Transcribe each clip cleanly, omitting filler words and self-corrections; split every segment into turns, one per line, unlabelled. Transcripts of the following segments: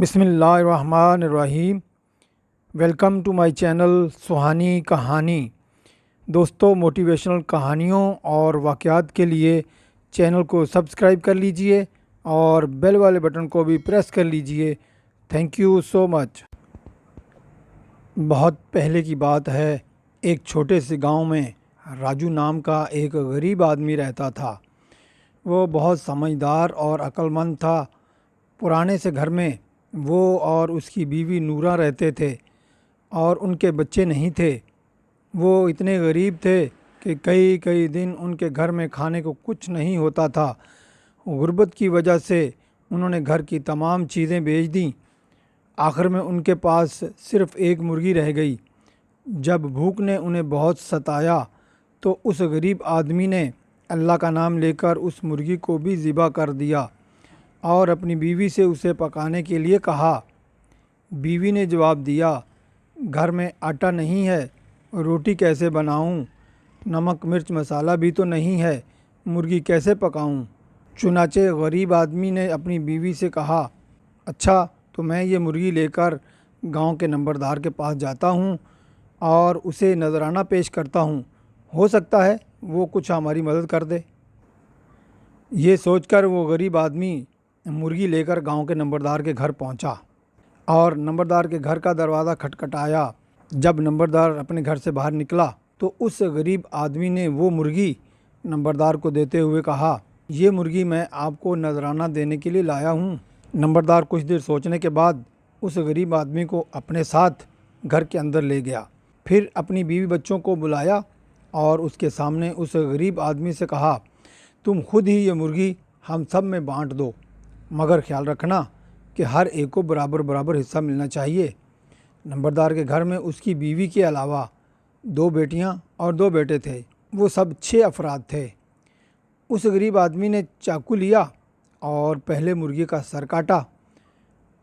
बिस्मिल्लाहिर्रहमानिर्रहीम। Welcome to my channel सुहानी कहानी। दोस्तों, मोटिवेशनल कहानियों और वाक़यात के लिए चैनल को सब्सक्राइब कर लीजिए और बेल वाले बटन को भी प्रेस कर लीजिए। Thank you so much. बहुत पहले की बात है, एक छोटे से गांव में राजू नाम का एक गरीब आदमी रहता था। वो बहुत समझदार और अक्लमंद था। पुराने से घर में वो और उसकी बीवी नूरा रहते थे और उनके बच्चे नहीं थे। वो इतने गरीब थे कि कई कई दिन उनके घर में खाने को कुछ नहीं होता था। गुर्बत की वजह से उन्होंने घर की तमाम चीज़ें बेच दीं। आखिर में उनके पास सिर्फ़ एक मुर्गी रह गई। जब भूख ने उन्हें बहुत सताया तो उस गरीब आदमी ने अल्लाह का नाम लेकर उस मुर्गी को भी ज़िबा कर दिया और अपनी बीवी से उसे पकाने के लिए कहा। बीवी ने जवाब दिया, घर में आटा नहीं है, रोटी कैसे बनाऊं? नमक मिर्च मसाला भी तो नहीं है, मुर्गी कैसे पकाऊं? चुनाचे गरीब आदमी ने अपनी बीवी से कहा, अच्छा तो मैं ये मुर्गी लेकर गांव के नंबरदार के पास जाता हूं और उसे नजराना पेश करता हूं। हो सकता है वो कुछ हमारी मदद कर दे। ये सोचकर वो गरीब आदमी मुर्गी लेकर गांव के नंबरदार के घर पहुंचा और नंबरदार के घर का दरवाज़ा खटखटाया। जब नंबरदार अपने घर से बाहर निकला तो उस गरीब आदमी ने वो मुर्गी नंबरदार को देते हुए कहा, ये मुर्गी मैं आपको नजराना देने के लिए लाया हूँ। नंबरदार कुछ देर सोचने के बाद उस गरीब आदमी को अपने साथ घर के अंदर ले गया। फिर अपनी बीवी बच्चों को बुलाया और उसके सामने उस गरीब आदमी से कहा, तुम खुद ही ये मुर्गी हम सब में बांट दो, मगर ख्याल रखना कि हर एक को बराबर बराबर हिस्सा मिलना चाहिए। नंबरदार के घर में उसकी बीवी के अलावा 2 बेटियां और 2 बेटे थे। वो सब 6 अफराद थे। उस गरीब आदमी ने चाकू लिया और पहले मुर्गी का सर काटा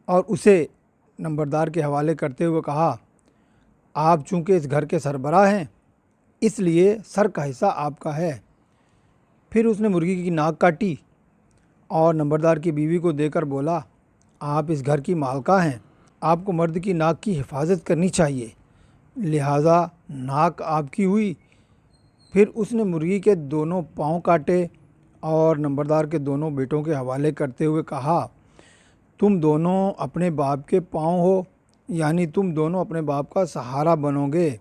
और उसे नंबरदार के हवाले करते हुए कहा, आप चूँकि इस घर के सरबराह हैं इसलिए सर का हिस्सा आपका है। फिर उसने मुर्गी की नाक काटी और नंबरदार की बीवी को देकर बोला, आप इस घर की मालका हैं, आपको मर्द की नाक की हिफाजत करनी चाहिए, लिहाजा नाक आपकी हुई। फिर उसने मुर्गी के दोनों पाँव काटे और नंबरदार के दोनों बेटों के हवाले करते हुए कहा, तुम दोनों अपने बाप के पाँव हो, यानी तुम दोनों अपने बाप का सहारा बनोगे,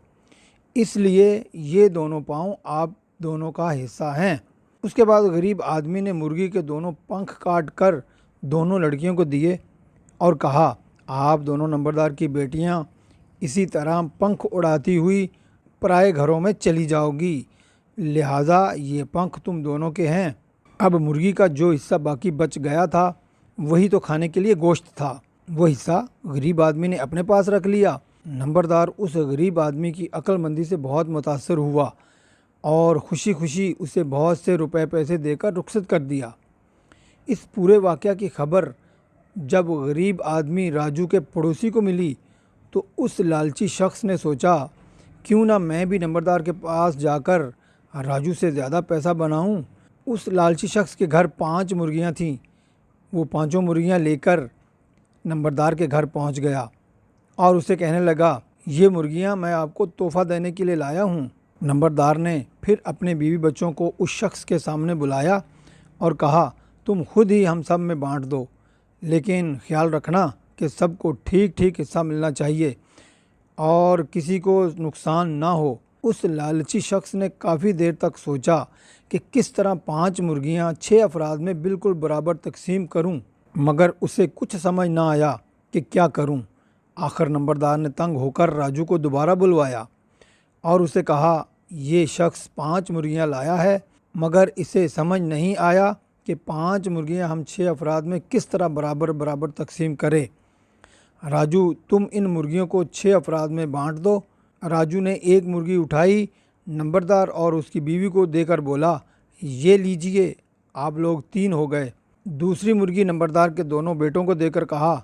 इसलिए ये दोनों पाँव आप दोनों का हिस्सा हैं। उसके बाद गरीब आदमी ने मुर्गी के दोनों पंख काट कर दोनों लड़कियों को दिए और कहा, आप दोनों नंबरदार की बेटियां इसी तरह पंख उड़ाती हुई पराए घरों में चली जाओगी, लिहाजा ये पंख तुम दोनों के हैं। अब मुर्गी का जो हिस्सा बाकी बच गया था वही तो खाने के लिए गोश्त था। वो हिस्सा गरीब आदमी ने अपने पास रख लिया। नंबरदार उस गरीब आदमी की अक्लमंदी से बहुत मुतासर हुआ और खुशी खुशी उसे बहुत से रुपए पैसे देकर रुखसत कर दिया। इस पूरे वाक़या की खबर जब गरीब आदमी राजू के पड़ोसी को मिली तो उस लालची शख्स ने सोचा, क्यों ना मैं भी नंबरदार के पास जाकर राजू से ज़्यादा पैसा बनाऊं। उस लालची शख्स के घर 5 मुर्गियां थीं। वो 5 मुर्गियां लेकर नंबरदार के घर पहुंच गया और उसे कहने लगा, ये मुर्गियां मैं आपको तोहफ़ा देने के लिए लाया हूं। नंबरदार ने फिर अपने बीवी बच्चों को उस शख्स के सामने बुलाया और कहा, तुम खुद ही हम सब में बांट दो, लेकिन ख्याल रखना कि सबको ठीक ठीक हिस्सा मिलना चाहिए और किसी को नुकसान ना हो। उस लालची शख्स ने काफ़ी देर तक सोचा कि किस तरह 5 मुर्गियां 6 अफराद में बिल्कुल बराबर तकसीम करूं, मगर उसे कुछ समझ ना आया कि क्या करूं। आखिर नंबरदार ने तंग होकर राजू को दोबारा बुलवाया और उसे कहा, ये शख्स 5 मुर्गियां लाया है, मगर इसे समझ नहीं आया कि 5 मुर्गियां हम 6 अफराद में किस तरह बराबर बराबर तकसीम करें। राजू, तुम इन मुर्गियों को 6 अफराद में बांट दो। राजू ने एक मुर्गी उठाई, नंबरदार और उसकी बीवी को देकर बोला, ये लीजिए, आप लोग 3 हो गए। दूसरी मुर्गी नंबरदार के दोनों बेटों को देकर कहा,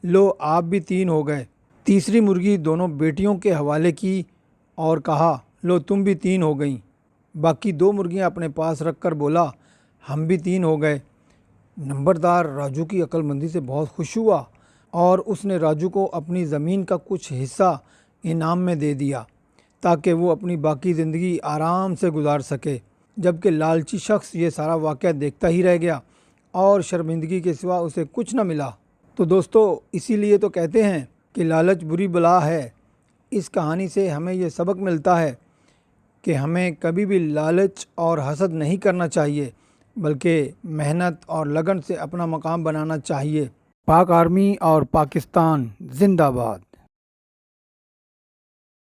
लो आप भी 3 हो गए। तीसरी मुर्गी दोनों बेटियों के हवाले की और कहा, लो तुम भी 3 हो गईं। बाकी 2 मुर्गियां अपने पास रख कर बोला, हम भी 3 हो गए। नंबरदार राजू की अक्लमंदी से बहुत खुश हुआ اور اس نے راجو کو اپنی زمین کا کچھ حصہ انعام میں دے دیا تاکہ وہ اپنی باقی زندگی آرام سے گزار سکے، جبکہ لالچی شخص یہ سارا واقعہ دیکھتا ہی رہ گیا اور شرمندگی کے سوا اسے کچھ نہ ملا۔ تو دوستو، اسی لیے تو کہتے ہیں کہ لالچ بری بلا ہے۔ اس کہانی سے ہمیں یہ سبق ملتا ہے کہ ہمیں کبھی بھی لالچ اور حسد نہیں کرنا چاہیے، بلکہ محنت اور لگن سے اپنا مقام بنانا چاہیے۔ پاک آرمی اور پاکستان زندہ باد۔